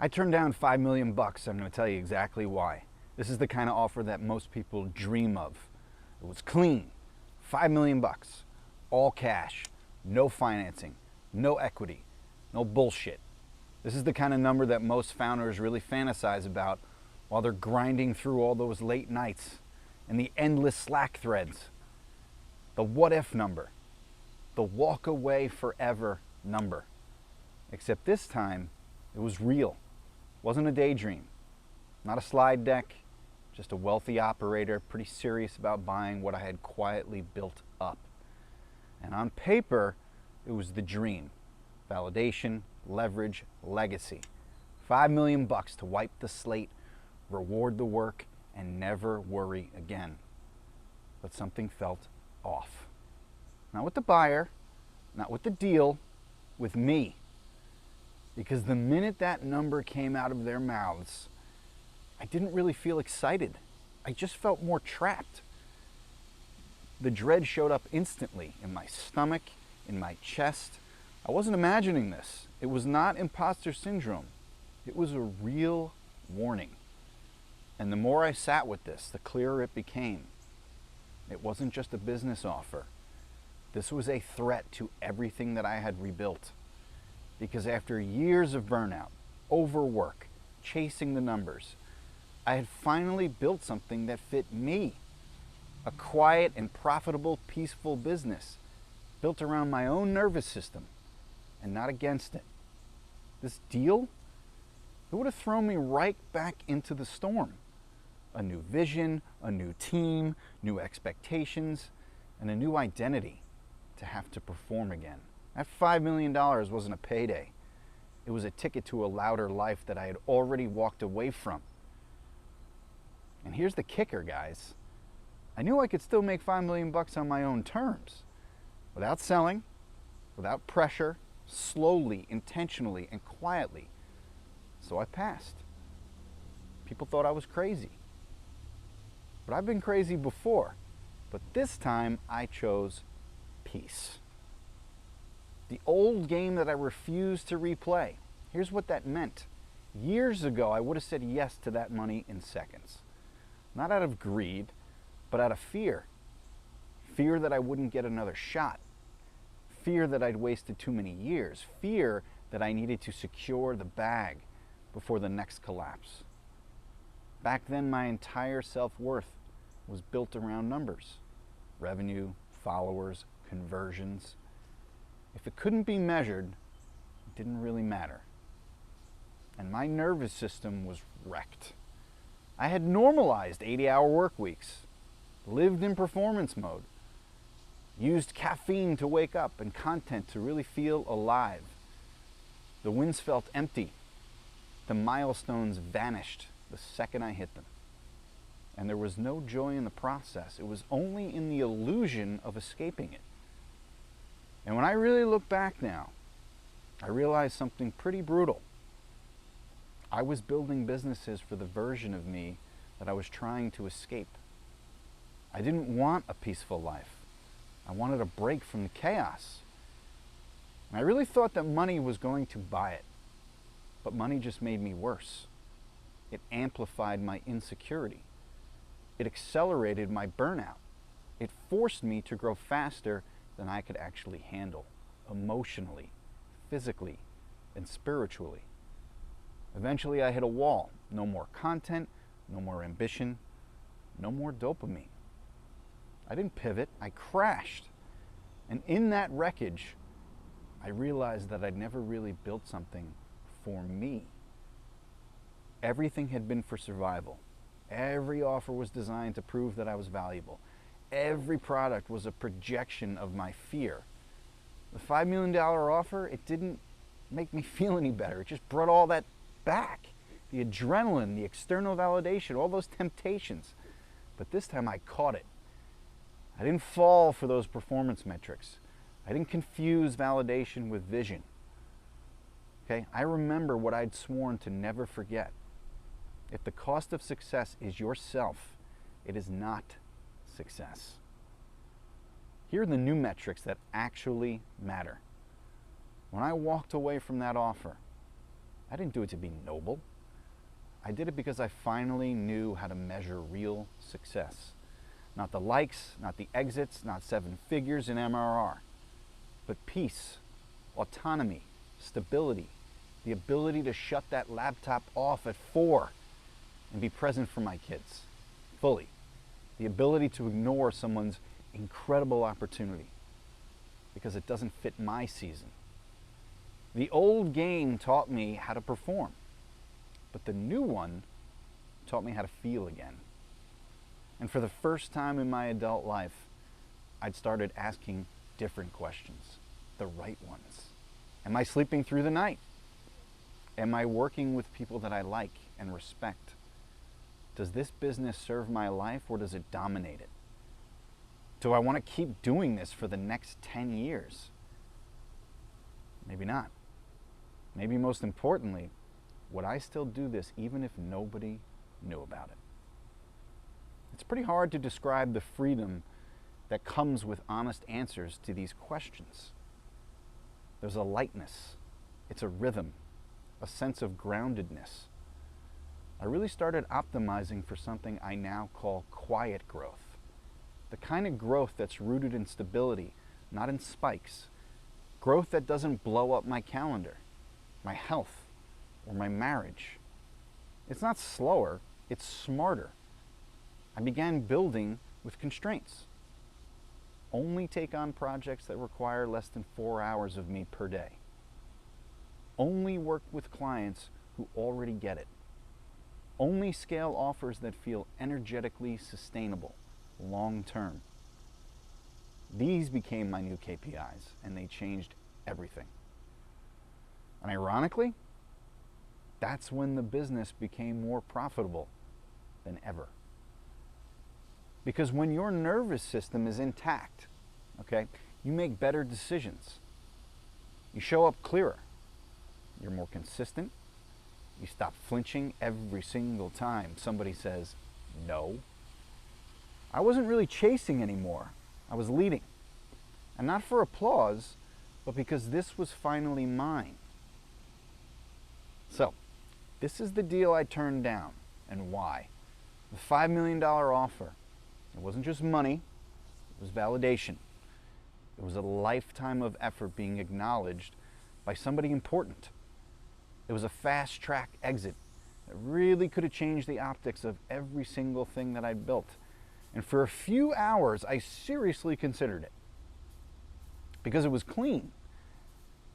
I turned down 5 million bucks. I'm going to tell you exactly why. This is the kind of offer that most people dream of. It was clean. 5 million bucks. All cash. No financing. No equity. No bullshit. This is the kind of number that most founders really fantasize about while they're grinding through all those late nights and the endless Slack threads. The what if number. The walk away forever number. Except this time, it was real. It wasn't a daydream. Not a slide deck. Just a wealthy operator pretty serious about buying what I had quietly built up. And on paper, it was the dream. Validation, leverage, legacy. 5 million bucks to wipe the slate, reward the work, and never worry again. But something felt off. Not with the buyer, not with the deal, with me. Because the minute that number came out of their mouths, I didn't really feel excited. I just felt more trapped. The dread showed up instantly in my stomach, in my chest. I wasn't imagining this. It was not imposter syndrome. It was a real warning. And the more I sat with this, the clearer it became. It wasn't just a business offer. This was a threat to everything that I had rebuilt. Because after years of burnout, overwork, chasing the numbers, I had finally built something that fit me. A quiet and profitable, peaceful business built around my own nervous system and not against it. This deal, it would have thrown me right back into the storm. A new vision, a new team, new expectations, and a new identity to have to perform again. That $5 million wasn't a payday. It was a ticket to a louder life that I had already walked away from. And here's the kicker, guys. I knew I could still make 5 million bucks on my own terms, without selling, without pressure, slowly, intentionally, and quietly. So I passed. People thought I was crazy. But I've been crazy before. But this time I chose peace. The old game that I refused to replay. Here's what that meant. Years ago, I would have said yes to that money in seconds. Not out of greed, but out of fear. Fear that I wouldn't get another shot. Fear that I'd wasted too many years. Fear that I needed to secure the bag before the next collapse. Back then, my entire self-worth was built around numbers. Revenue, followers, conversions. If it couldn't be measured, it didn't really matter. And my nervous system was wrecked. I had normalized 80-hour work weeks, lived in performance mode, used caffeine to wake up and content to really feel alive. The wins felt empty. The milestones vanished the second I hit them. And there was no joy in the process. It was only in the illusion of escaping it. And when I really look back now, I realized something pretty brutal. I was building businesses for the version of me that I was trying to escape. I didn't want a peaceful life. I wanted a break from the chaos. And I really thought that money was going to buy it. But money just made me worse. It amplified my insecurity. It accelerated my burnout. It forced me to grow faster than I could actually handle, emotionally, physically, and spiritually. Eventually I hit a wall. No more content, no more ambition, no more dopamine. I didn't pivot, I crashed. And in that wreckage, I realized that I'd never really built something for me. Everything had been for survival. Every offer was designed to prove that I was valuable. Every product was a projection of my fear. The $5 million offer, it didn't make me feel any better. It just brought all that back. The adrenaline, the external validation, all those temptations. But this time I caught it. I didn't fall for those performance metrics. I didn't confuse validation with vision. Okay? I remember what I'd sworn to never forget. If the cost of success is yourself, it is not success. Here are the new metrics that actually matter. When I walked away from that offer, I didn't do it to be noble. I did it because I finally knew how to measure real success. Not the likes, not the exits, not 7 figures in MRR, but peace, autonomy, stability, the ability to shut that laptop off at 4 and be present for my kids, fully. The ability to ignore someone's incredible opportunity because it doesn't fit my season. The old game taught me how to perform, but the new one taught me how to feel again. And for the first time in my adult life, I'd started asking different questions, the right ones. Am I sleeping through the night? Am I working with people that I like and respect? Does this business serve my life or does it dominate it? Do I want to keep doing this for the next 10 years? Maybe not. Maybe most importantly, would I still do this even if nobody knew about it? It's pretty hard to describe the freedom that comes with honest answers to these questions. There's a lightness, it's a rhythm, a sense of groundedness. I really started optimizing for something I now call quiet growth. The kind of growth that's rooted in stability, not in spikes. Growth that doesn't blow up my calendar, my health, or my marriage. It's not slower, it's smarter. I began building with constraints. Only take on projects that require less than 4 hours of me per day. Only work with clients who already get it. Only scale offers that feel energetically sustainable, long term. These became my new KPIs, and they changed everything. And ironically, that's when the business became more profitable than ever. Because when your nervous system is intact, okay, you make better decisions. You show up clearer. You're more consistent. You stop flinching every single time somebody says no. I wasn't really chasing anymore. I was leading. And not for applause, but because this was finally mine. So, this is the deal I turned down and why. The $5 million offer. It wasn't just money, it was validation. It was a lifetime of effort being acknowledged by somebody important. It was a fast track exit that really could have changed the optics of every single thing that I'd built. And for a few hours, I seriously considered it. Because it was clean.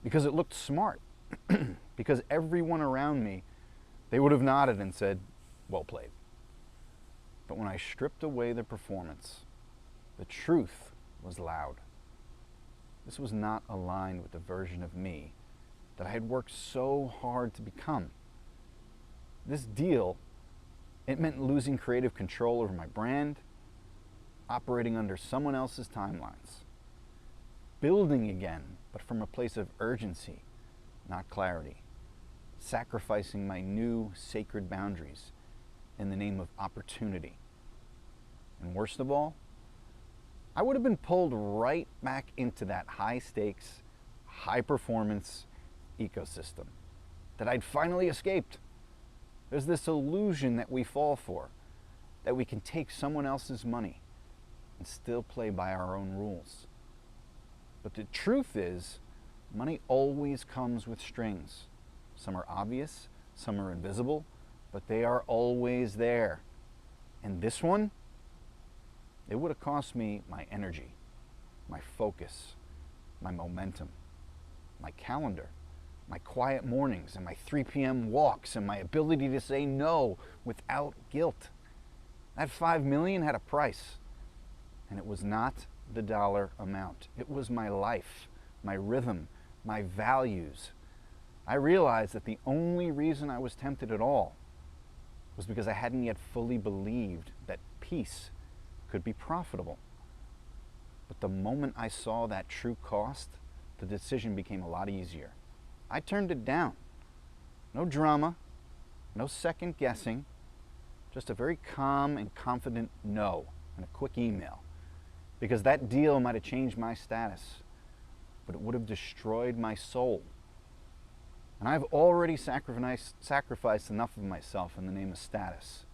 Because it looked smart. Because everyone around me, they would have nodded and said, well played. But when I stripped away the performance, the truth was loud. This was not aligned with the version of me that I had worked so hard to become. This deal, it meant losing creative control over my brand, operating under someone else's timelines, building again, but from a place of urgency, not clarity, sacrificing my new sacred boundaries in the name of opportunity. And worst of all, I would have been pulled right back into that high stakes, high performance ecosystem that I'd finally escaped. There's this illusion that we fall for, that we can take someone else's money and still play by our own rules. But the truth is, money always comes with strings. Some are obvious, some are invisible, but they are always there. And this one, it would have cost me my energy, my focus, my momentum, my calendar, my quiet mornings and my 3 p.m. walks and my ability to say no without guilt. That $5 million had a price, and it was not the dollar amount. It was my life, my rhythm, my values. I realized that the only reason I was tempted at all was because I hadn't yet fully believed that peace could be profitable. But the moment I saw that true cost, the decision became a lot easier. I turned it down. No drama, no second guessing, just a very calm and confident no and a quick email. Because that deal might have changed my status, but it would have destroyed my soul. And I've already sacrificed enough of myself in the name of status.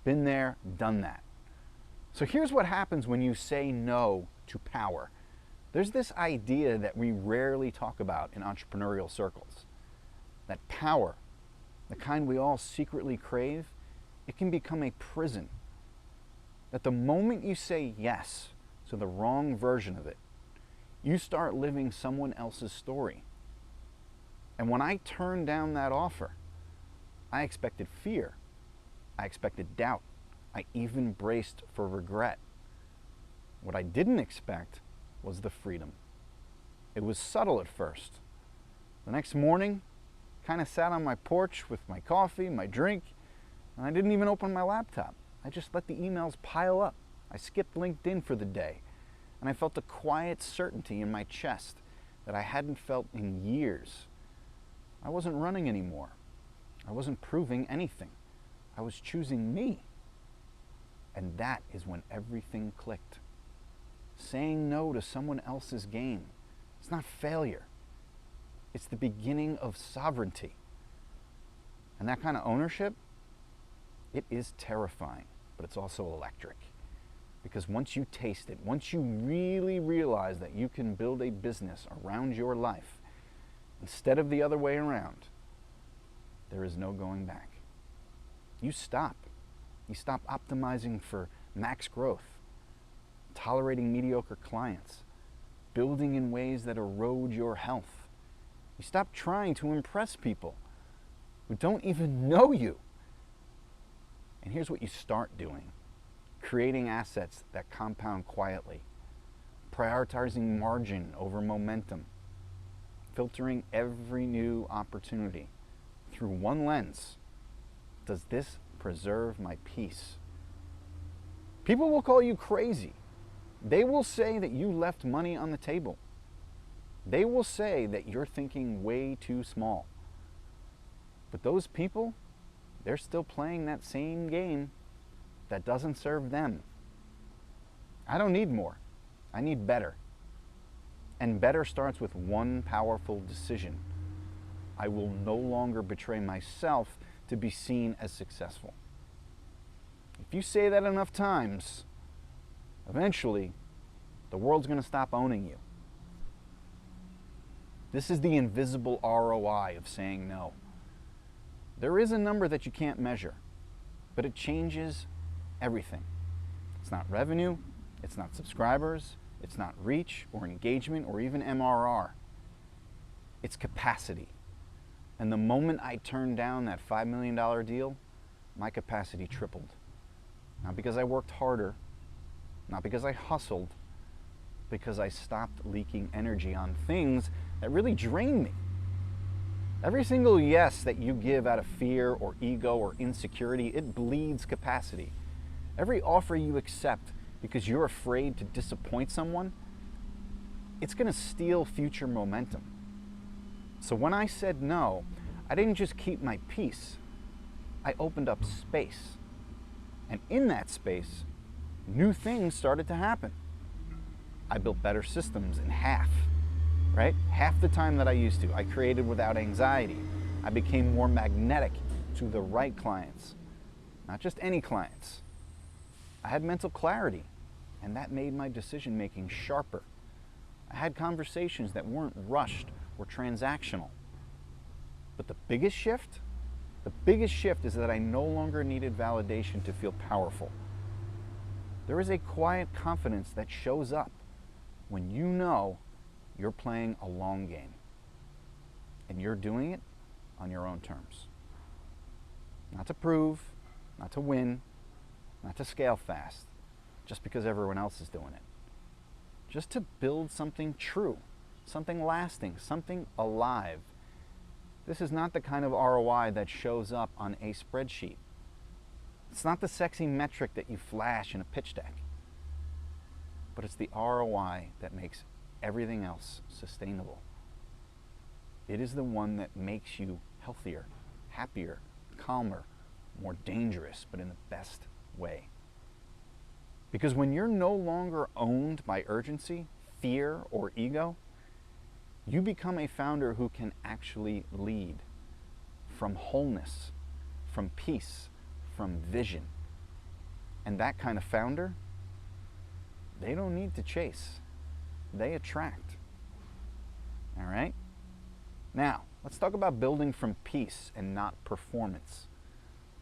Been there, done that. So here's what happens when you say no to power. There's this idea that we rarely talk about in entrepreneurial circles. That power, the kind we all secretly crave, it can become a prison. That the moment you say yes to the wrong version of it, you start living someone else's story. And when I turned down that offer, I expected fear. I expected doubt. I even braced for regret. What I didn't expect was the freedom. It was subtle at first. The next morning, kind of sat on my porch with my coffee, my drink, and I didn't even open my laptop. I just let the emails pile up. I skipped LinkedIn for the day, and I felt a quiet certainty in my chest that I hadn't felt in years. I wasn't running anymore. I wasn't proving anything. I was choosing me. And that is when everything clicked. Saying no to someone else's game, it's not failure. It's the beginning of sovereignty. And that kind of ownership, it is terrifying, but it's also electric. Because once you taste it, once you really realize that you can build a business around your life, instead of the other way around, there is no going back. You stop. You stop optimizing for max growth, tolerating mediocre clients, building in ways that erode your health. You stop trying to impress people who don't even know you. And here's what you start doing: creating assets that compound quietly, prioritizing margin over momentum, filtering every new opportunity through one lens. Does this preserve my peace? People will call you crazy. They will say that you left money on the table. They will say that you're thinking way too small. But those people, they're still playing that same game that doesn't serve them. I don't need more. I need better. And better starts with one powerful decision. I will no longer betray myself to be seen as successful. If you say that enough times, eventually, the world's going to stop owning you. This is the invisible ROI of saying no. There is a number that you can't measure, but it changes everything. It's not revenue, it's not subscribers, it's not reach or engagement or even MRR. It's capacity. And the moment I turned down that $5 million deal, my capacity tripled. Not because I worked harder, not because I hustled, because I stopped leaking energy on things that really drain me. Every single yes that you give out of fear or ego or insecurity, it bleeds capacity. Every offer you accept because you're afraid to disappoint someone, it's going to steal future momentum. So when I said no, I didn't just keep my peace. I opened up space. And in that space, new things started to happen. I built better systems in half, right? Half the time that I used to. I created without anxiety. I became more magnetic to the right clients, not just any clients. I had mental clarity, and that made my decision making sharper. I had conversations that weren't rushed or transactional. But the biggest shift is that I no longer needed validation to feel powerful. There is a quiet confidence that shows up when you know you're playing a long game and you're doing it on your own terms. Not to prove, not to win, not to scale fast, just because everyone else is doing it. Just to build something true, something lasting, something alive. This is not the kind of ROI that shows up on a spreadsheet. It's not the sexy metric that you flash in a pitch deck. But it's the ROI that makes everything else sustainable. It is the one that makes you healthier, happier, calmer, more dangerous, but in the best way. Because when you're no longer owned by urgency, fear, or ego, You become a founder who can actually lead from wholeness, from peace, from vision. And that kind of founder, they don't need to chase. They attract. All right? Now, let's talk about building from peace and not performance.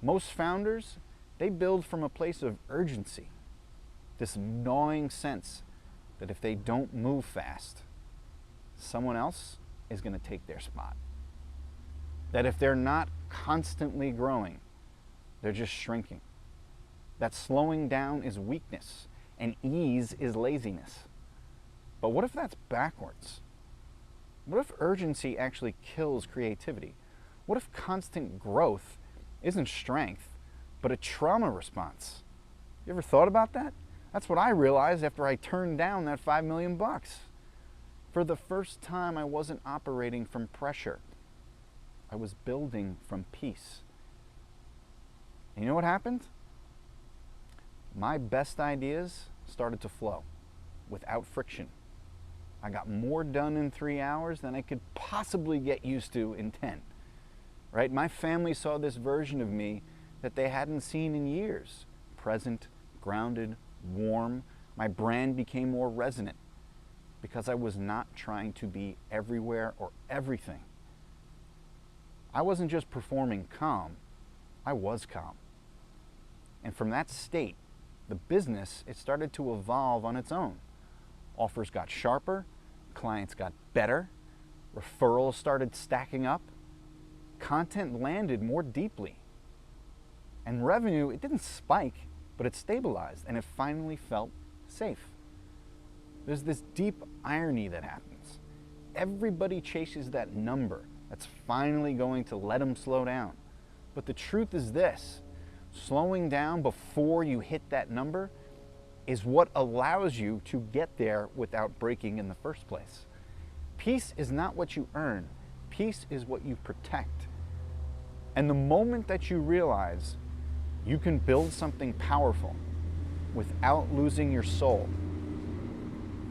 Most founders, they build from a place of urgency, this gnawing sense that if they don't move fast, someone else is going to take their spot. That if they're not constantly growing, they're just shrinking. That slowing down is weakness and ease is laziness. But what if that's backwards? What if urgency actually kills creativity? What if constant growth isn't strength, but a trauma response? You ever thought about that? That's what I realized after I turned down that $5 million. For the first time, I wasn't operating from pressure. I was building from peace. And you know what happened? My best ideas started to flow without friction. I got more done in 3 hours than I could possibly get used to in 10. Right? My family saw this version of me that they hadn't seen in years. Present, grounded, warm. My brand became more resonant because I was not trying to be everywhere or everything. I wasn't just performing calm, I was calm. And from that state, the business, it started to evolve on its own. Offers got sharper, clients got better, referrals started stacking up, content landed more deeply. And revenue, it didn't spike, but it stabilized and it finally felt safe. There's this deep irony that happens. Everybody chases that number that's finally going to let them slow down. But the truth is this, slowing down before you hit that number is what allows you to get there without breaking in the first place. Peace is not what you earn. Peace is what you protect. And the moment that you realize you can build something powerful without losing your soul,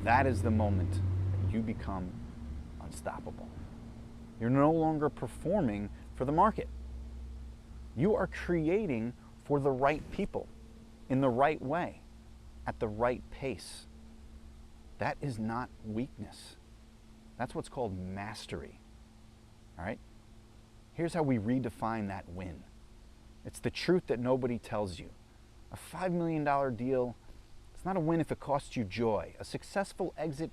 that is the moment that you become unstoppable. You're no longer performing for the market. You are creating for the right people, in the right way, at the right pace. That is not weakness. That's what's called mastery. All right? Here's how we redefine that win. It's the truth that nobody tells you. A $5 million deal, it's not a win if it costs you joy. A successful exit,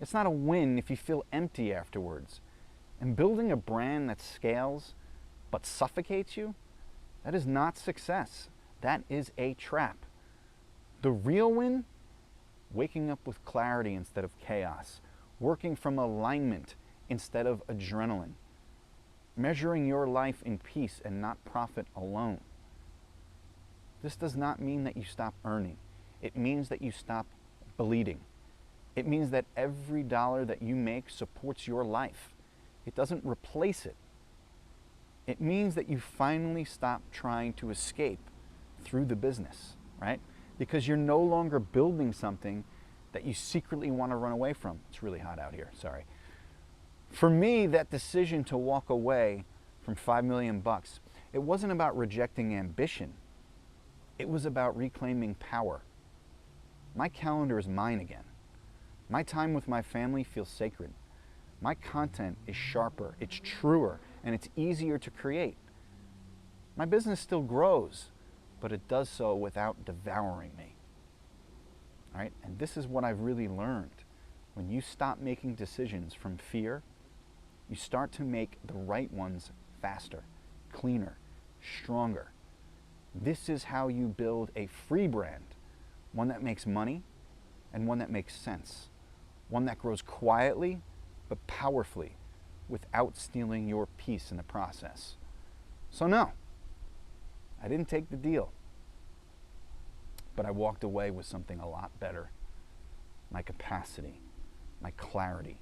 it's not a win if you feel empty afterwards. And building a brand that scales but suffocates you, that is not success. That is a trap. The real win, waking up with clarity instead of chaos, working from alignment instead of adrenaline, measuring your life in peace and not profit alone. This does not mean that you stop earning. It means that you stop bleeding. It means that every dollar that you make supports your life. It doesn't replace it. It means that you finally stop trying to escape through the business, right? Because you're no longer building something that you secretly want to run away from. It's really hot out here, sorry. For me, that decision to walk away from $5 million, it wasn't about rejecting ambition. It was about reclaiming power. My calendar is mine again. My time with my family feels sacred. My content is sharper, it's truer, and it's easier to create. My business still grows, but it does so without devouring me. All right? And this is what I've really learned. When you stop making decisions from fear, you start to make the right ones faster, cleaner, stronger. This is how you build a free brand, one that makes money and one that makes sense, one that grows quietly but powerfully without stealing your peace in the process. So no, I didn't take the deal, but I walked away with something a lot better. My capacity, my clarity,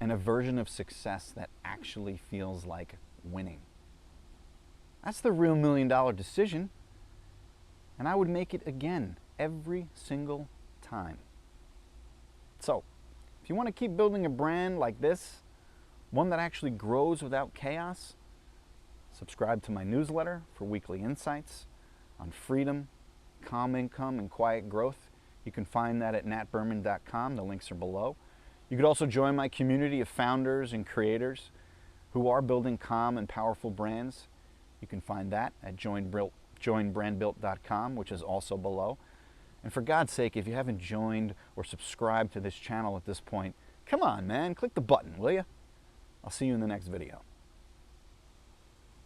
and a version of success that actually feels like winning. That's the real $1 million decision, and I would make it again every single time. So, If you want to keep building a brand like this, one that actually grows without chaos, subscribe to my newsletter for weekly insights on freedom, calm income, and quiet growth. You can find that at natberman.com. The links are below. You could also join my community of founders and creators who are building calm and powerful brands. You can find that at joinbrandbuilt.com, which is also below. And for God's sake, if you haven't joined or subscribed to this channel at this point, come on, man, click the button, will you? I'll see you in the next video.